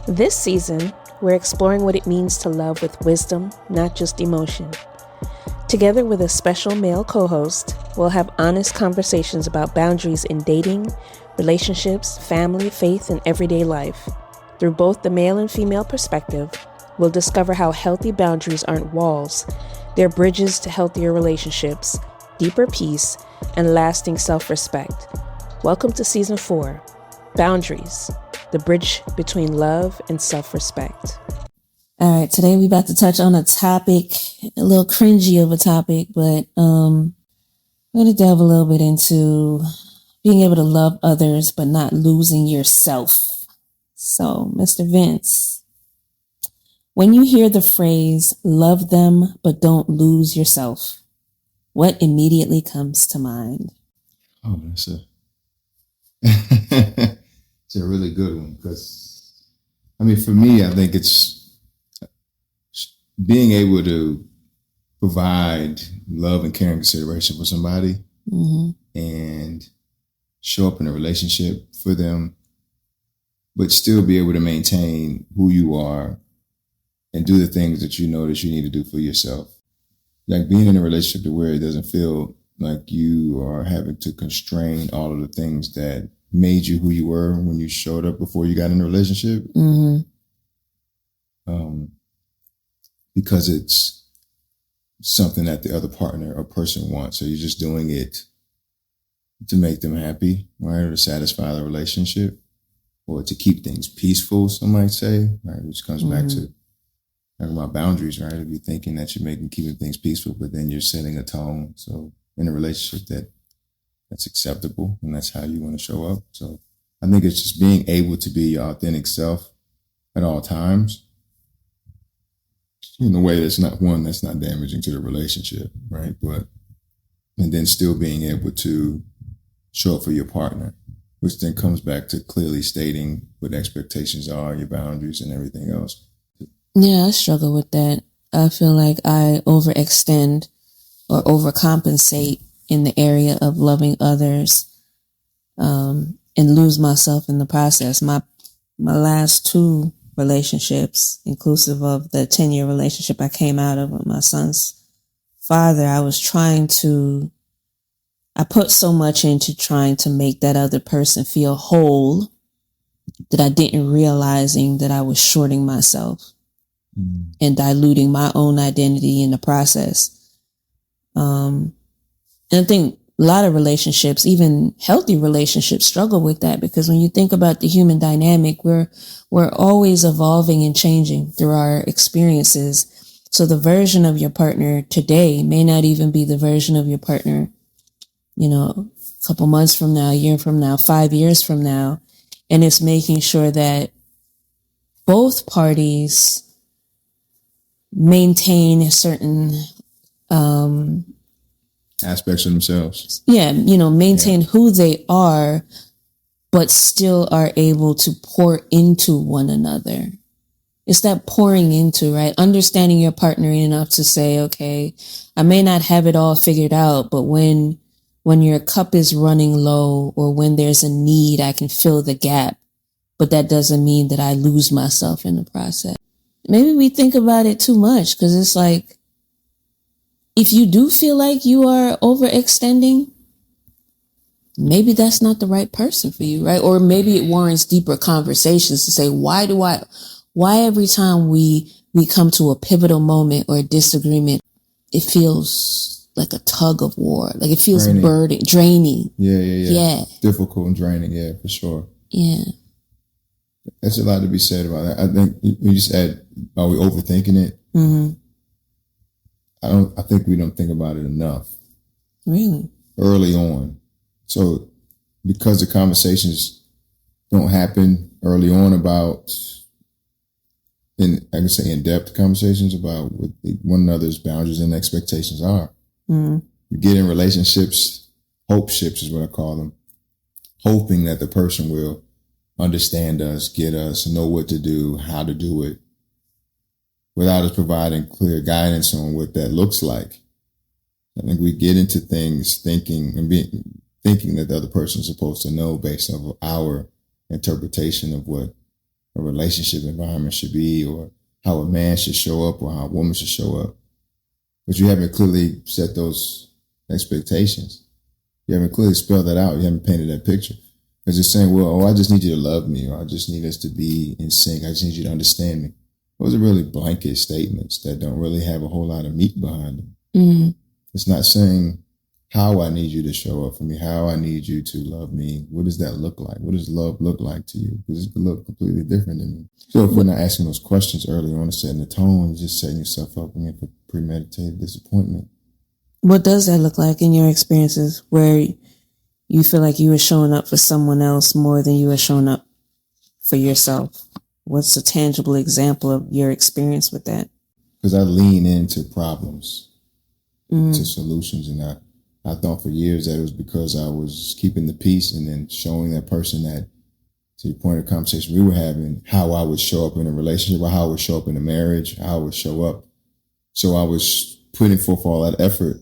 This season, we're exploring what it means to love with wisdom, not just emotion. Together with a special male co-host, we'll have honest conversations about boundaries in dating, relationships, family, faith, and everyday life. Through both the male and female perspective, we'll discover how healthy boundaries aren't walls. They're bridges to healthier relationships, deeper peace, and lasting self-respect. Welcome to Season 4, Boundaries, the bridge between love and self-respect. All right, today we about to touch on a topic, a little cringy of a topic, but we're going to delve a little bit into being able to love others but not losing yourself. So, Mr. Vince, when you hear the phrase, love them but don't lose yourself, what immediately comes to mind? Oh, it's a really good one because, for me, I think it's being able to provide love and care and consideration for somebody and show up in a relationship for them, but still be able to maintain who you are and do the things that you know that you need to do for yourself. Like being in a relationship to where it doesn't feel like you are having to constrain all of the things that made you who you were when you showed up before you got in a relationship. Because it's something that the other partner or person wants. So you're just doing it to make them happy, right? Or to satisfy the relationship or to keep things peaceful, some might say, right? Which comes back to talking about boundaries, right? If you're thinking that you're keeping things peaceful, but then you're setting a tone. So in a relationship that's acceptable and that's how you want to show up. So I think it's just being able to be your authentic self at all times in a way that's not damaging to the relationship, right? And then still being able to show up for your partner, which then comes back to clearly stating what expectations are, your boundaries and everything else. Yeah, I struggle with that. I feel like I overextend or overcompensate in the area of loving others, and lose myself in the process. My last two relationships, inclusive of the 10-year relationship I came out of with my son's father, I put so much into trying to make that other person feel whole that I didn't realizing that I was shorting myself and diluting my own identity in the process. And I think a lot of relationships, even healthy relationships, struggle with that because when you think about the human dynamic, we're always evolving and changing through our experiences. So the version of your partner today may not even be the version of your partner, a couple months from now, a year from now, 5 years from now. And it's making sure that both parties maintain a certain aspects of themselves. Yeah, maintain who they are, but still are able to pour into one another. It's that pouring into, right? Understanding your partner enough to say, okay, I may not have it all figured out, but when your cup is running low or when there's a need, I can fill the gap. But that doesn't mean that I lose myself in the process. Maybe we think about it too much because it's like, if you do feel like you are overextending, maybe that's not the right person for you, right? Or maybe it warrants deeper conversations to say, why every time we come to a pivotal moment or a disagreement, it feels like a tug of war, like it feels draining. Yeah. Difficult and draining, yeah, for sure. Yeah. That's a lot to be said about that. I think you just said, are we overthinking it? I think we don't think about it enough. Really? Early on. So because the conversations don't happen early on about, in-depth conversations about what one another's boundaries and expectations are. You get in relationships, hope ships is what I call them, hoping that the person will understand us, get us, know what to do, how to do it, without us providing clear guidance on what that looks like. I think we get into things thinking that the other person is supposed to know based on our interpretation of what a relationship environment should be, or how a man should show up, or how a woman should show up. But you haven't clearly set those expectations. You haven't clearly spelled that out. You haven't painted that picture. Because it's saying, well, oh, I just need you to love me, or I just need us to be in sync. I just need you to understand me. Those are really blanket statements that don't really have a whole lot of meat behind them. Mm-hmm. It's not saying how I need you to show up for me, how I need you to love me. What does that look like? What does love look like to you? Because it could look completely different than me. So if we're not asking those questions early on, setting the tone, you're just setting yourself up for premeditated disappointment. What does that look like in your experiences where you feel like you were showing up for someone else more than you were showing up for yourself? What's a tangible example of your experience with that? Because I lean into problems, to solutions. And I thought for years that it was because I was keeping the peace and then showing that person that, to your point of conversation we were having, how I would show up in a relationship, or how I would show up in a marriage, how I would show up. So I was putting forth all that effort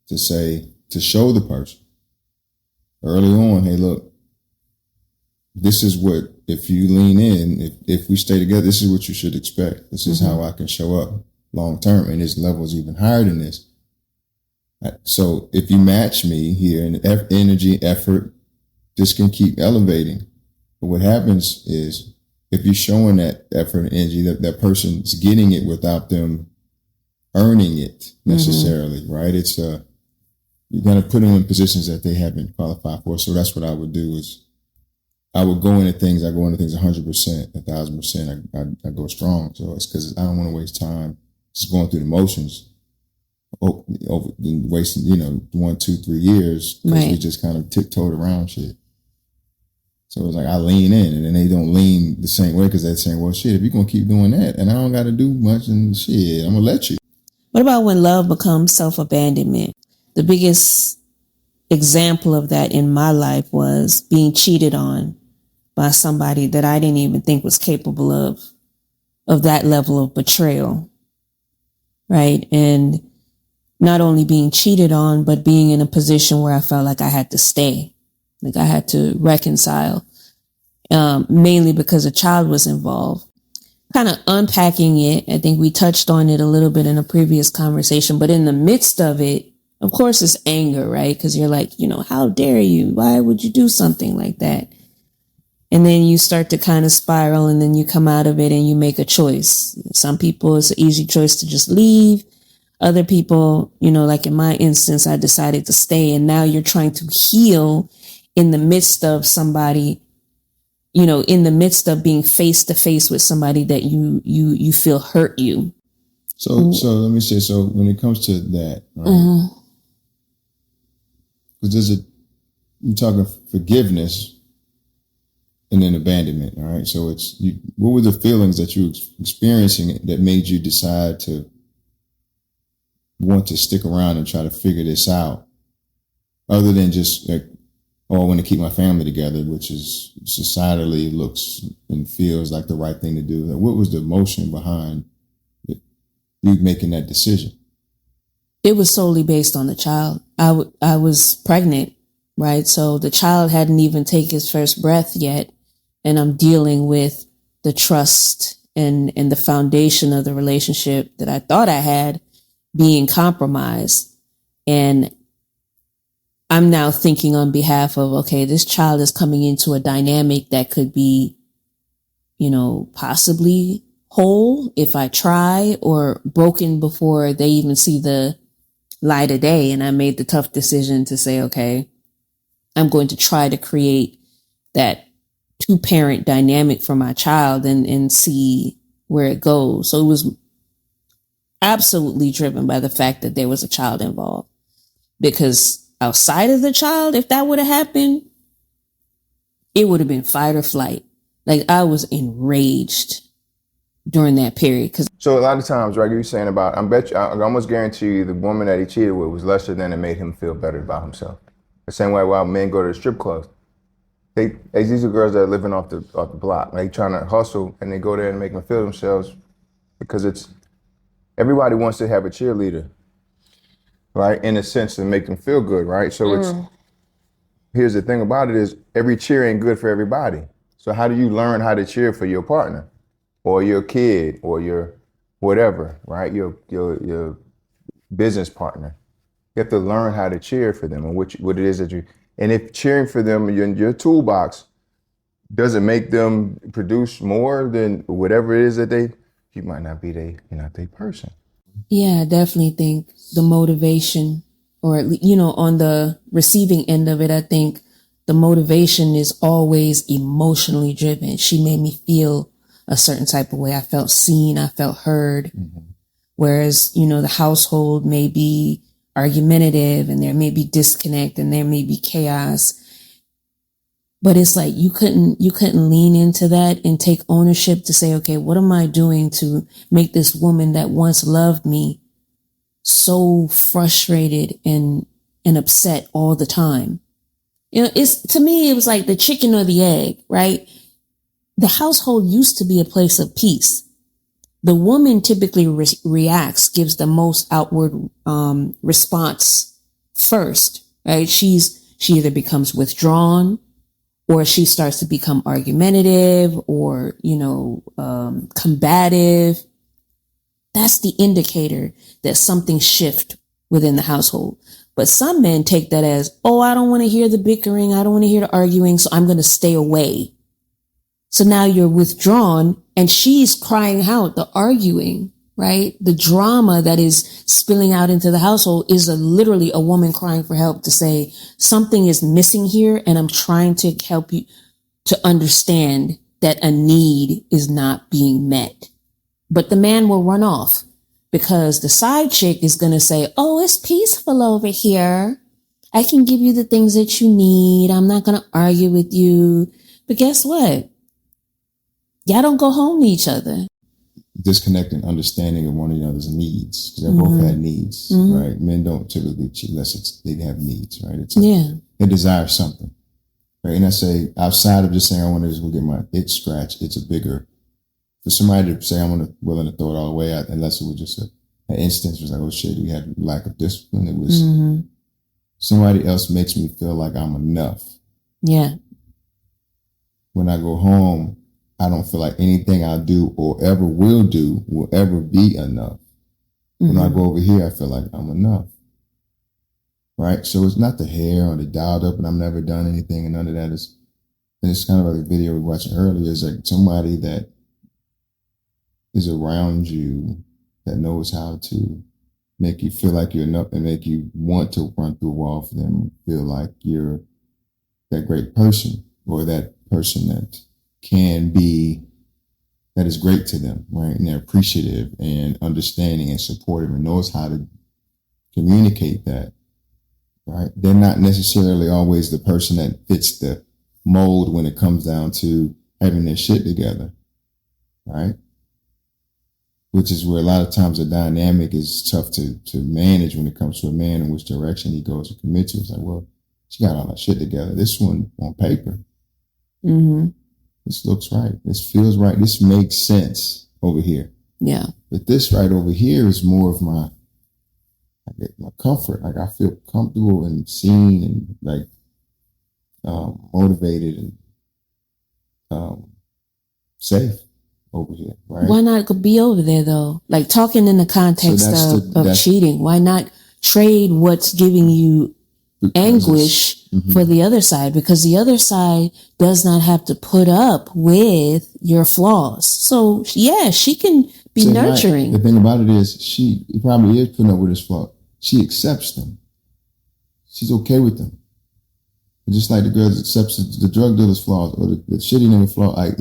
to show the person early on, hey, look, this is what, if you lean in, if we stay together, this is what you should expect. This is how I can show up long term. And this level is even higher than this. So if you match me here in energy, effort, this can keep elevating. But what happens is, if you're showing that effort and energy, that person's getting it without them earning it necessarily, right? It's you're going to put them in positions that they haven't qualified for. So that's what I would do is I would go into things 100%, 1,000%. I go strong. So it's because I don't want to waste time just going through the motions over wasting, 1, 2, 3 years because we just kind of tiptoed around shit. So it's like I lean in, and then they don't lean the same way because they're saying, well, shit, if you're going to keep doing that and I don't got to do much, and shit, I'm going to let you. What about when love becomes self-abandonment? The biggest example of that in my life was being cheated on by somebody that I didn't even think was capable of that level of betrayal, right? And not only being cheated on, but being in a position where I felt like I had to stay, like I had to reconcile, mainly because a child was involved. Kind of unpacking it, I think we touched on it a little bit in a previous conversation, but in the midst of it, of course, it's anger, right? Because you're like, how dare you? Why would you do something like that? And then you start to kind of spiral, and then you come out of it and you make a choice. Some people, it's an easy choice to just leave. Other people, like in my instance, I decided to stay, and now you're trying to heal in the midst of somebody, in the midst of being face to face with somebody that you feel hurt you. So let me say, so when it comes to that, right? Because you're talking forgiveness and then abandonment, all right? So what were the feelings that you were experiencing that made you decide to want to stick around and try to figure this out, other than just like, oh, I want to keep my family together, which is societally looks and feels like the right thing to do. Like, what was the emotion behind you making that decision? It was solely based on the child. I was pregnant, right? So the child hadn't even taken his first breath yet. And I'm dealing with the trust and the foundation of the relationship that I thought I had being compromised. And I'm now thinking on behalf of, okay, this child is coming into a dynamic that could be, possibly whole if I try, or broken before they even see the light of day. And I made the tough decision to say, okay, I'm going to try to create that 2-parent dynamic for my child and see where it goes. So it was absolutely driven by the fact that there was a child involved, because outside of the child, if that would have happened, it would have been fight or flight. Like, I was enraged during that period. So a lot of times, right, you're saying about, I almost guarantee you the woman that he cheated with was lesser than it made him feel better about himself. The same way while men go to the strip clubs. These are girls that are living off the block. They trying to hustle, and they go there and make them feel themselves, because everybody wants to have a cheerleader, right? In a sense, to make them feel good, right? So here's the thing about it is, every cheer ain't good for everybody. So how do you learn how to cheer for your partner or your kid or your whatever, right? Your business partner. You have to learn how to cheer for them and what it is that you, and if cheering for them in your toolbox doesn't make them produce more than whatever it is that you might not be you're not their person. Yeah, I definitely think the motivation, or at least, on the receiving end of it, I think the motivation is always emotionally driven. She made me feel a certain type of way. I felt seen. I felt heard. Mm-hmm. Whereas, the household may be argumentative and there may be disconnect and there may be chaos. But it's like you couldn't lean into that and take ownership to say, okay, what am I doing to make this woman that once loved me so frustrated and upset all the time? To me, it was like the chicken or the egg, right? The household used to be a place of peace. The woman typically reacts, gives the most outward response first, right? She either becomes withdrawn, or she starts to become argumentative or, combative. That's the indicator that something shifted within the household. But some men take that as, I don't want to hear the bickering. I don't want to hear the arguing. So I'm going to stay away. So now you're withdrawn and she's crying out, the arguing, right? The drama that is spilling out into the household is literally a woman crying for help to say something is missing here. And I'm trying to help you to understand that a need is not being met. But the man will run off because the side chick is going to say, it's peaceful over here. I can give you the things that you need. I'm not going to argue with you. But guess what? Y'all don't go home to each other. Disconnecting understanding of one another's needs, because they both had needs, right? Men don't typically cheat unless they have needs, right? They desire something, right? And I say, outside of just saying I want to just go get my itch scratched, it's a bigger, for somebody to say I'm willing to throw it all away, unless it was just an instance, it was like, oh shit, we had lack of discipline. It was somebody else makes me feel like I'm enough. Yeah. When I go home, I don't feel like anything I do or ever will do will ever be enough. When I go over here, I feel like I'm enough. Right? So it's not the hair or the dialed up and I've never done anything and none of that and it's kind of like the video we were watching earlier, is like somebody that is around you that knows how to make you feel like you're enough and make you want to run through a wall for them, feel like you're that great person or that person that is great to them, right? And they're appreciative and understanding and supportive and knows how to communicate that, right? They're not necessarily always the person that fits the mold when it comes down to having their shit together, right? Which is where a lot of times the dynamic is tough to manage when it comes to a man and which direction he goes to commit to. It's like, well, she got all that shit together. This one on paper. This looks right. This feels right. This makes sense over here. Yeah. But this right over here is more of my comfort. Like I feel comfortable and seen and like motivated and safe over here. Right. Why not be over there though? Like talking in the context of cheating. Why not trade what's giving you anguish for the other side, because the other side does not have to put up with your flaws. So yeah, she can be nurturing. The thing about it is she probably is putting up with his flaws. She accepts them. She's okay with them. Just like the girl accepts the drug dealer's flaws or the shitty nigga flaw. Like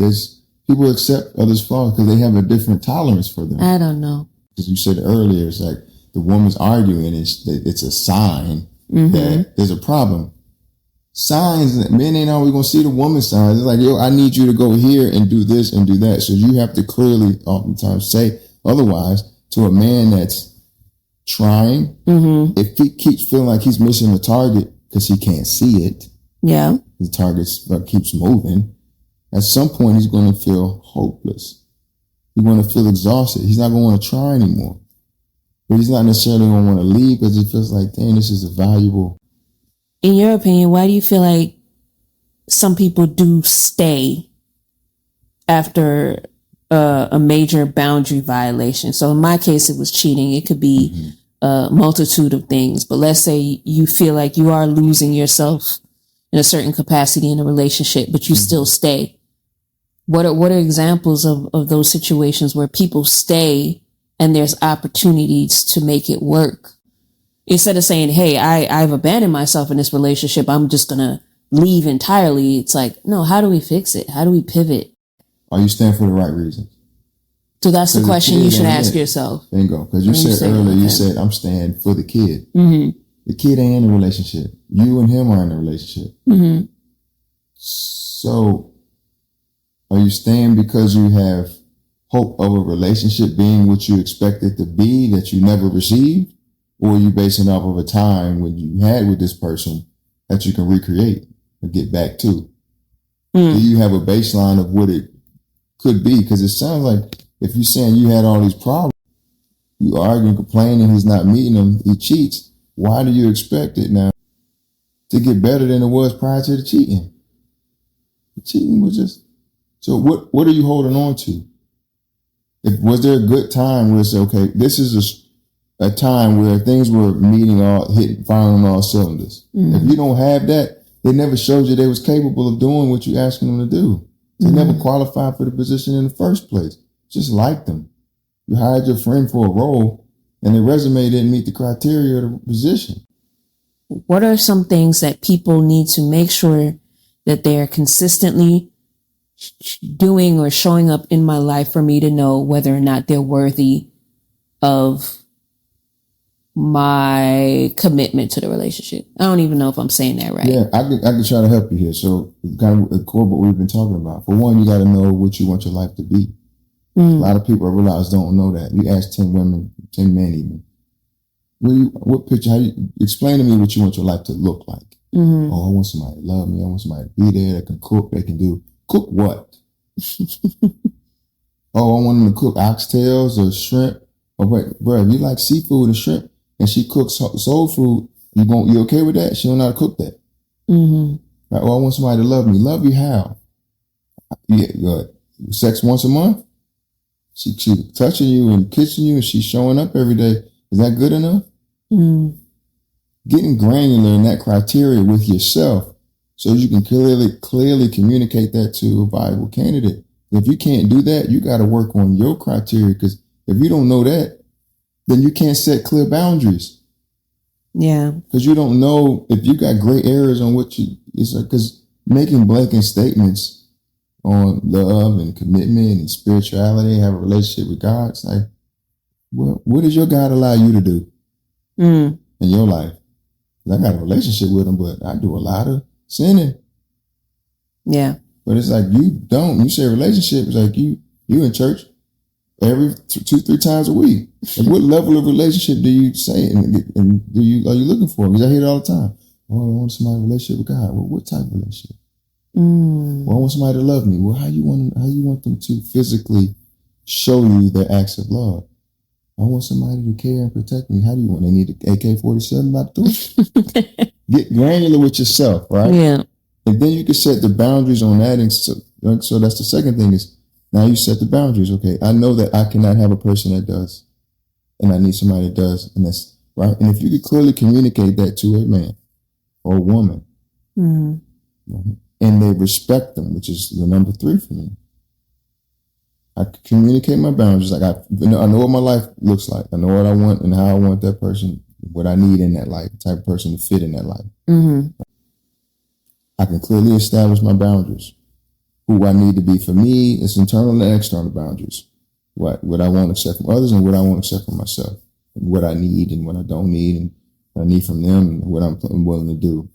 people accept others' flaws because they have a different tolerance for them. I don't know. As you said earlier, it's like the woman's arguing. It's a sign that there's a problem. Signs, men ain't always gonna see the woman's signs. It's like, I need you to go here and do this and do that. So you have to clearly oftentimes say otherwise to a man that's trying. If he keeps feeling like he's missing the target because he can't see it, the target keeps moving. At some point, he's going to feel hopeless. He's going to feel exhausted. He's not going to want to try anymore. But he's not necessarily going to want to leave because he feels like, dang, this is a valuable. In your opinion, why do you feel like some people do stay after a major boundary violation. So in my case, it was cheating. It could be a multitude of things. But let's say you feel like you are losing yourself in a certain capacity in a relationship, but you still stay. What are examples of those situations where people stay and there's opportunities to make it work? Instead of saying, hey, I've abandoned myself in this relationship, I'm just going to leave entirely. It's like, no, how do we fix it? How do we pivot? Are you staying for the right reasons? So that's the question you should ask yourself. Bingo. Because you said earlier, you said, I'm staying for the kid. Mm-hmm. The kid ain't in a relationship. You and him are in a relationship. Mm-hmm. So are you staying because you have hope of a relationship being what you expect it to be that you never received? Or are you basing off of a time when you had with this person that you can recreate or get back to? Do you have a baseline of what it could be? Because it sounds like if you're saying you had all these problems, you arguing, complaining, he's not meeting them, he cheats. Why do you expect it now to get better than it was prior to the cheating? The cheating was just, so what are you holding on to? Was there a good time where it's okay, this is a time where things were firing on all cylinders? If you don't have that, they never showed you they was capable of doing what you're asking them to do. They never qualified for the position in the first place. Just like them. You hired your friend for a role and their resume didn't meet the criteria of the position. What are some things that people need to make sure that they are consistently doing or showing up in my life for me to know whether or not they're worthy of my commitment to the relationship? I don't even know if I'm saying that right. Yeah, I can try to help you here. So kind of the core of what we've been talking about. For one, you got to know what you want your life to be. A lot of people I realize don't know that. You ask 10 women, 10 men even, what picture, explain to me what you want your life to look like. Oh, I want somebody to love me. I want somebody to be there that can cook. They can cook what? Oh, I want them to cook oxtails or shrimp. Oh, wait, bro, if you like seafood and shrimp and she cooks soul food, you okay with that? She don't know how to cook that. Right? Oh, I want somebody to love me. Love you how? Yeah, good. Sex once a month? She touching you and kissing you and she's showing up every day. Is that good enough? Getting granular in that criteria with yourself so you can clearly communicate that to a viable candidate. If you can't do that, you got to work on your criteria, because if you don't know that, then you can't set clear boundaries. Yeah. Because you don't know if you got gray areas on it's like, because making blanket statements on love and commitment and spirituality, have a relationship with God, it's like, well, what does your God allow you to do in your life? I got a relationship with him, but I do a lot of sinning. Yeah. But it's like, you say relationship, it's like you in church every 2-3 times a week. Like, what level of relationship do you say and are you looking for? Because I hear it all the time. Oh, I want somebody relationship with God. Well, what type of relationship? Well, I want somebody to love me. Well, how you want them to physically show you their acts of love? I want somebody to care and protect me. How do you want? They need an AK-47 about to do it? Get granular with yourself, right? Yeah. And then you can set the boundaries on that. And so that's the second thing is, now you set the boundaries. Okay, I know that I cannot have a person that does, and I need somebody that does, and that's right. And if you could clearly communicate that to a man or a woman, and they respect them, which is the number 3 for me. I communicate my boundaries. Like I know what my life looks like. I know what I want and how I want that person, what I need in that life, the type of person to fit in that life. I can clearly establish my boundaries. Who I need to be for me, it's internal and external boundaries. What I want to accept from others and what I want to accept from myself. And what I need and what I don't need and what I need from them and what I'm willing to do.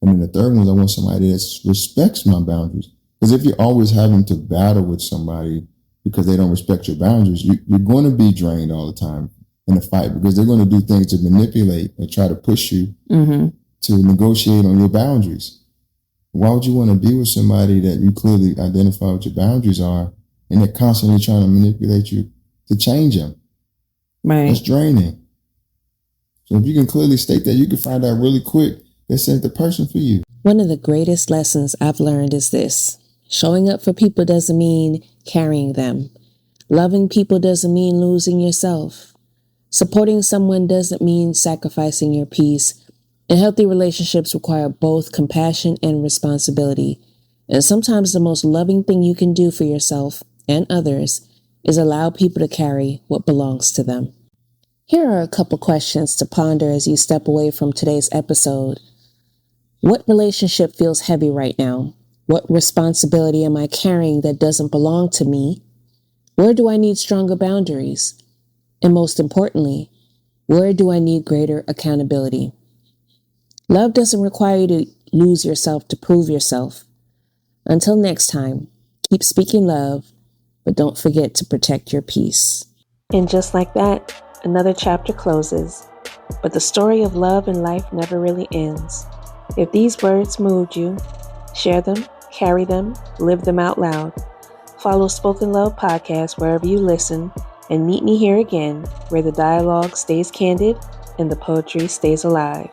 And then the third one is I want somebody that respects my boundaries. Because if you're always having to battle with somebody because they don't respect your boundaries, you're going to be drained all the time in a fight, because they're going to do things to manipulate and try to push you to negotiate on your boundaries. Why would you want to be with somebody that you clearly identify what your boundaries are and they're constantly trying to manipulate you to change them? Right. That's draining. So if you can clearly state that, you can find out really quick this ain't the person for you. One of the greatest lessons I've learned is this: Showing up for people doesn't mean carrying them. Loving people doesn't mean losing yourself. Supporting someone doesn't mean sacrificing your peace. And healthy relationships require both compassion and responsibility. And sometimes the most loving thing you can do for yourself and others is allow people to carry what belongs to them. Here are a couple questions to ponder as you step away from today's episode. What relationship feels heavy right now? What responsibility am I carrying that doesn't belong to me? Where do I need stronger boundaries? And most importantly, where do I need greater accountability? Love doesn't require you to lose yourself to prove yourself. Until next time, keep speaking love, but don't forget to protect your peace. And just like that, another chapter closes. But the story of love and life never really ends. If these words moved you, share them, carry them, live them out loud. Follow Spoken Love Podcast wherever you listen, and meet me here again where the dialogue stays candid and the poetry stays alive.